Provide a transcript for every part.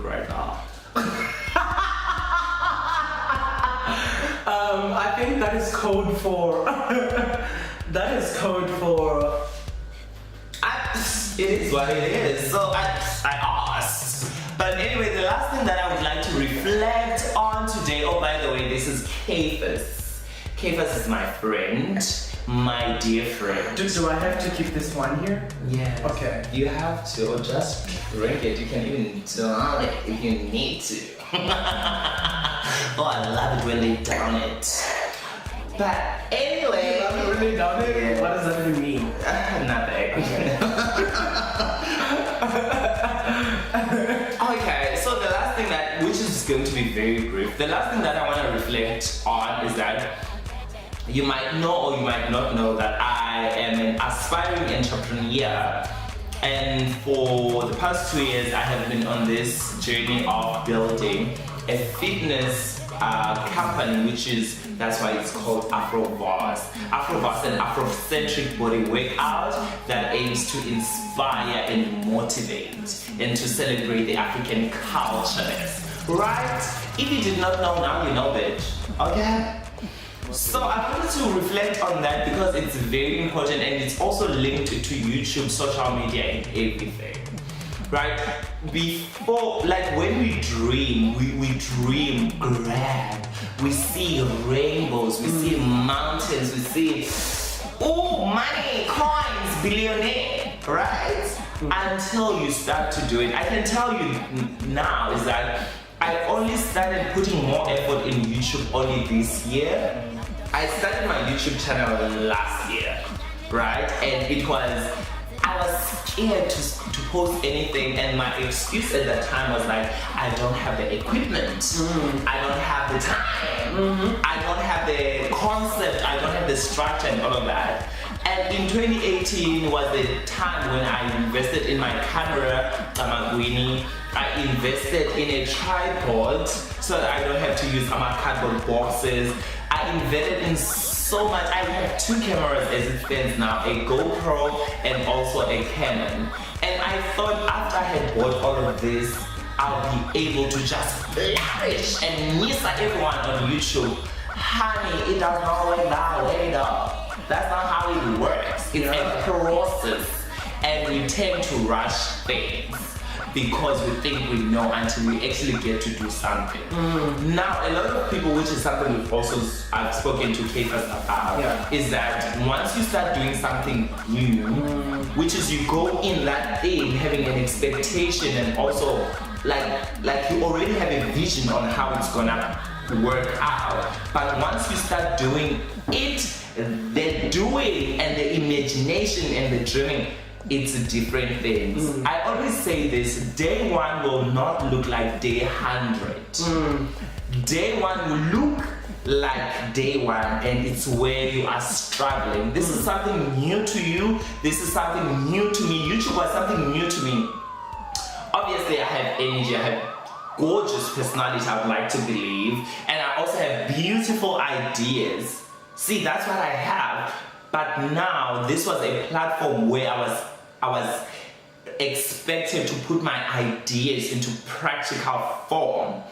look right now? I think that is code for. That is code for. It is what it is. So I asked. But anyway, the last thing that I would like to reflect on today. Oh, by the way, this is Caefus. Caefus is my friend, my dear friend. Do I have to keep this one here? Yes. Okay. You have to, or just drink it. You can even down it if you need to. Oh, I love it when they down it. But anyway, You love it when they down it? Yeah. What does that even mean? Nothing. Okay, so the last thing that, which is going to be very brief, the last thing that I want to reflect on is that you might know or you might not know that I am an aspiring entrepreneur. And for the past 2 years, I have been on this journey of building a fitness company, that's why it's called Afrovas. Afrovas, an Afrocentric body workout that aims to inspire and motivate and to celebrate the African cultures. Right? If you did not know, now you know, bitch. Okay? So I wanted to reflect on that because it's very important and it's also linked to YouTube, social media, and everything. Right? Before, like when we dream, we dream grand. We see rainbows, we see mountains, we see, oh, money, coins, billionaire, right? Until you start to do it. I can tell you now is that I only started putting more effort in YouTube only this year. I started my YouTube channel last year, right? And I was scared to post anything, and my excuse at that time was like, I don't have the equipment, I don't have the time, I don't have the concept, I don't have the structure and all of that. And in 2018 was the time when I invested in my camera, Tamagwini. I invested in a tripod so that I don't have to use cardboard boxes. I invested in so much. I have 2 cameras as it stands now, a GoPro and also a Canon. And I thought after I had bought all of this, I'll be able to just flourish and miss everyone on YouTube. Honey, it does not work that way though. That's not how it works. It's a process. And we tend to rush things because we think we know until we actually get to do something. Now, a lot of people, which is something I've spoken to Caefus about, is that once you start doing something new, which is you go in that thing having an expectation and also like you already have a vision on how it's gonna work out. But once you start doing it, the doing and the imagination and the dreaming, it's different things. I always say this, day 1 will not look like day 100. Day 1 will look like day 1, and it's where you are struggling. This is something new to you. This is something new to me. YouTube was something new to me. Obviously, I have energy. I have gorgeous personality, I would like to believe. And I also have beautiful ideas. See, that's what I have. But now, this was a platform where I was expected to put my ideas into practical form.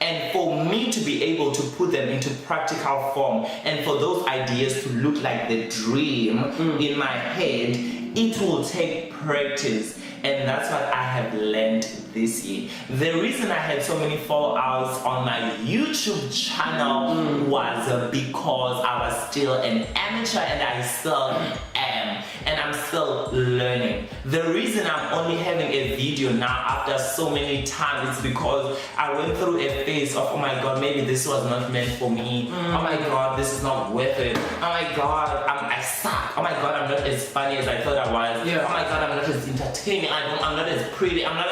And for me to be able to put them into practical form and for those ideas to look like the dream in my head, it will take practice. And that's what I have learned this year. The reason I had so many fallouts on my YouTube channel was because I was still an amateur, and I still am, and I'm still learning. The reason I'm only having a video now after so many times is because I went through a phase of, oh my god, maybe this was not meant for me. Oh my god, this is not worth it. Oh my god, I suck. Oh my god, I'm not as funny as I thought I was. Oh my god, I'm not as entertaining. I'm not as pretty. I'm not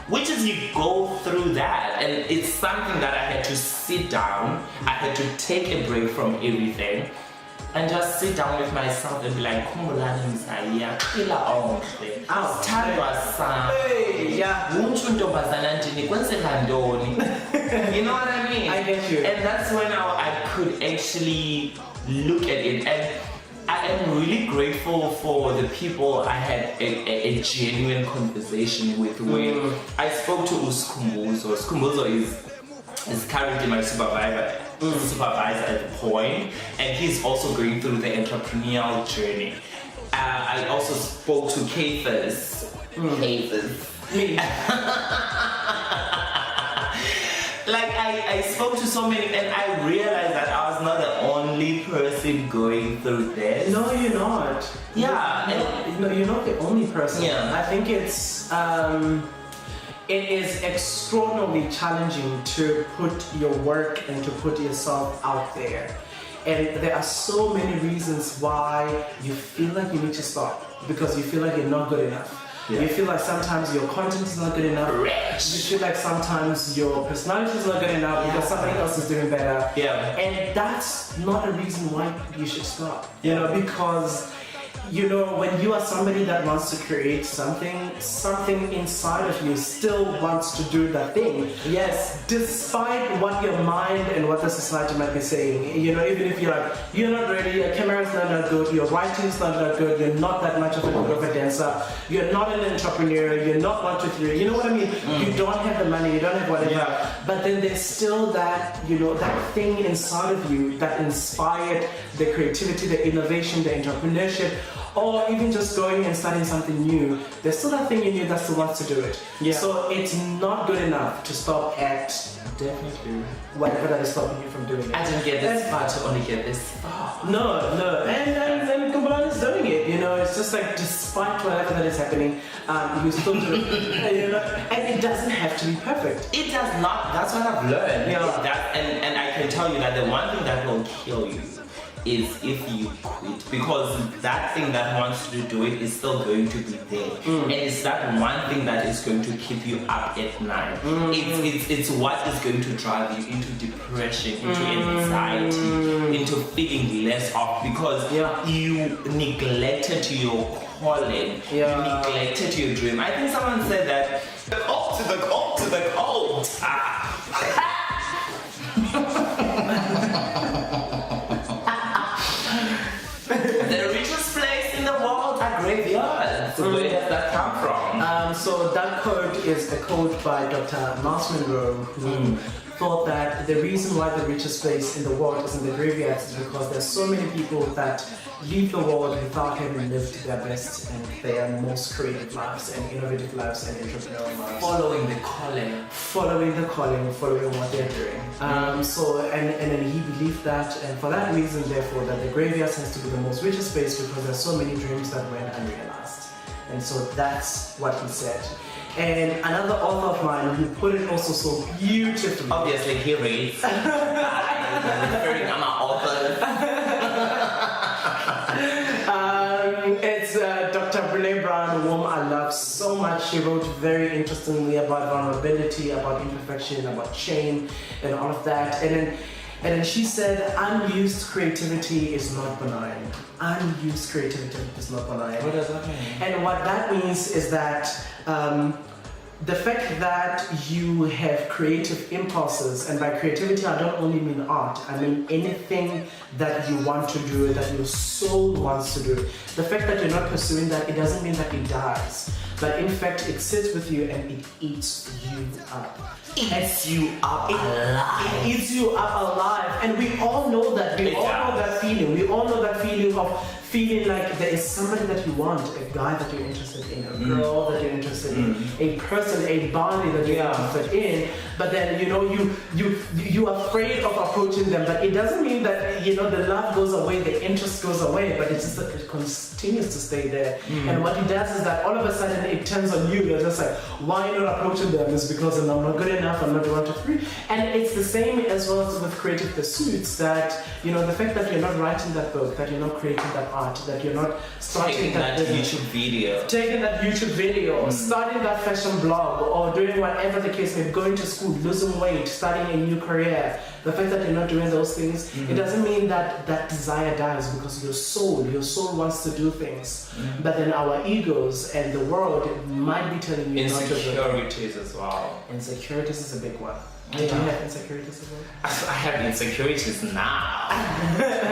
which is, you go through that, and it's something that I had to sit down. I had to take a break from everything and just sit down with myself and be like, Kumbulani Mzaya, Kila Onhle, Thandwa Sam, Wunchu Ntombazana Ndini, kwenzeka ntoni? You know what I mean? I get you. And that's when I could actually look at it. And I am really grateful for the people I had a genuine conversation with. When I spoke to Uskumbuzo. Uskumbuzo is currently my supervisor at the point, and he's also going through the entrepreneurial journey. I also spoke to Caefus. Me. Like I spoke to so many, and I realized that I was not the only person going through this. No, you're not. Yeah. You're not the only person. Yeah. I think it is extraordinarily challenging to put your work and to put yourself out there. And there are so many reasons why you feel like you need to stop, because you feel like you're not good enough. Yeah. You feel like sometimes your content is not good enough. You feel like sometimes your personality is not good enough because somebody else is doing better. Yeah. And that's not a reason why you should stop. You know, because when you are somebody that wants to create something inside of you still wants to do that thing. Yes, despite what your mind and what the society might be saying. Even if you're like, you're not ready, your camera's not that good, your writing's not that good, you're not that much of a dancer, you're not an entrepreneur, you're not 1, 2, 3. You know what I mean? You don't have the money, you don't have whatever. Yeah. But then there's still that, that thing inside of you that inspired the creativity, the innovation, the entrepreneurship, or even just going and starting something new. There's still that thing in you that still wants to do it. Yeah. So it's not good enough to stop at definitely whatever that is stopping you from doing it. I didn't get this far to only get this far. No. And Kumbalan is doing it. It's just like despite whatever that is happening, you still do it. And it doesn't have to be perfect. It does not. That's what I've learned. Yeah. And I can tell you that the one thing that will kill you is if you quit, because that thing that wants you to do it is still going to be there, and it's that one thing that is going to keep you up at night. It's what is going to drive you into depression, into anxiety, into feeling less off, because you neglected your calling, you neglected your dream. I think someone said that the cult to the cult to the cult. The richest place in the world are graveyards. Where does that come from? So that quote is a quote by Dr. Miles Monroe, who thought that the reason why the richest place in the world is in the graveyards is because there's so many people that leave the world without having lived their best and their most creative lives and innovative lives and entrepreneurial lives. Following the calling, following what they're doing. And then he believed that, and for that reason, therefore, that the graveyard has to be the most richest place because there's so many dreams that went unrealized. And so that's what he said. And another author of mine who put it also so beautifully. Obviously, he reads. I'm referring to my author. It's Dr. Brene Brown, whom I love so much. She wrote very interestingly about vulnerability, about imperfection, about shame, and all of that. And then she said, unused creativity is not benign. Unused creativity is not benign. What does that mean? And what that means is that the fact that you have creative impulses, and by creativity I don't only mean art, I mean anything that you want to do, that your soul wants to do. The fact that you're not pursuing that, it doesn't mean that it dies, but in fact it sits with you and it eats you up. Eats you up alive. It eats you up alive, and we all know that. We all know that feeling. We all know that feeling of feeling like there is somebody that you want, a guy that you're interested in, a girl that you're interested in, a person, a body that you're interested in, but then you're afraid of approaching them. But it doesn't mean that the love goes away, the interest goes away, but it's just that it continues to stay there. And what it does is that all of a sudden it turns on you. You're just like, why not approaching them? It's because I'm not good enough, I'm not 1, 2, 3. And it's the same as well as with creative pursuits, that the fact that you're not writing that book, that you're not creating that art, that you're not starting that YouTube video, starting that fashion blog, or doing whatever the case may be, going to school, losing weight, starting a new career. The fact that you're not doing those things, it doesn't mean that that desire dies, because your soul wants to do things. But then our egos and the world it might be telling you not to vote. Insecurities as well. Insecurities is a big one. Do you have insecurities as well? I have insecurities now,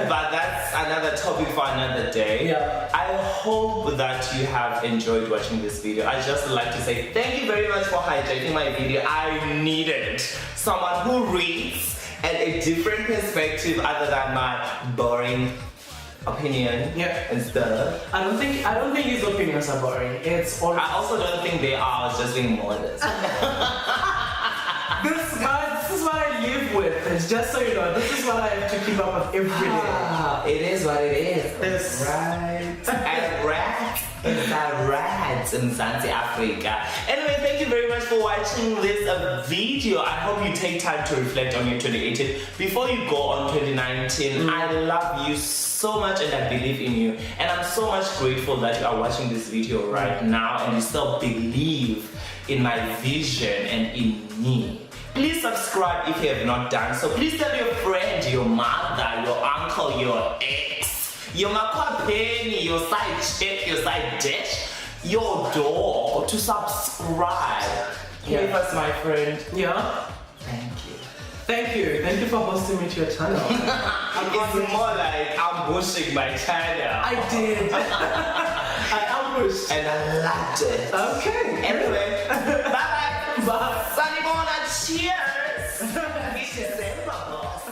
but that's another topic for another day. Yeah. I hope that you have enjoyed watching this video. I just like to say thank you very much for hijacking my video. I needed someone who reads and a different perspective other than my boring opinion and stuff. I don't think his opinions are boring. It's all. I also don't think they are. I was just being modest. This is what I live with. It's just so you know, this is what I have to keep up with every day. It is what it is. This right. Rats in South Africa. Anyway, thank you very much for watching this video. I hope you take time to reflect on your 2018 before you go on 2019. I love you so much and I believe in you. And I'm so much grateful that you are watching this video right now and you still believe in my vision and in me. Please subscribe if you have not done so. Please tell your friend, your mother, your uncle, your ex, your makwapeni, your side chick, your side dish, your dog to subscribe. Caefus, my friend. Yeah. Thank you. Thank you. Thank you for hosting me to your channel. It's more like ambushing my channel. I did. I ambushed. And I loved it. Okay. Anyway, bye-bye. Bye. Sunny Mona, cheers. It's December, boss.